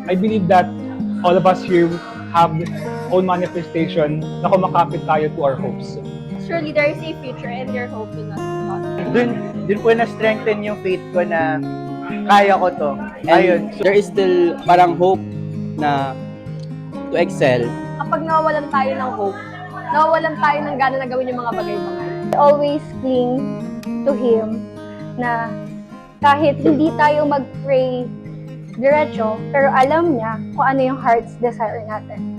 I believe that all of us here have own manifestation na kumakapit tayo to our hopes. Surely there is a future and your hope will not be lost. Dun po na-strengthen yung faith ko na kaya ko to. Ayun. And there is still parang hope na to excel. Kapag nawawalan tayo ng hope, nawawalan tayo ng gana na gawin yung mga bagay-bagay. Always cling to Him na kahit hindi tayo mag-pray diretso, pero alam niya kung ano yung heart's desire natin.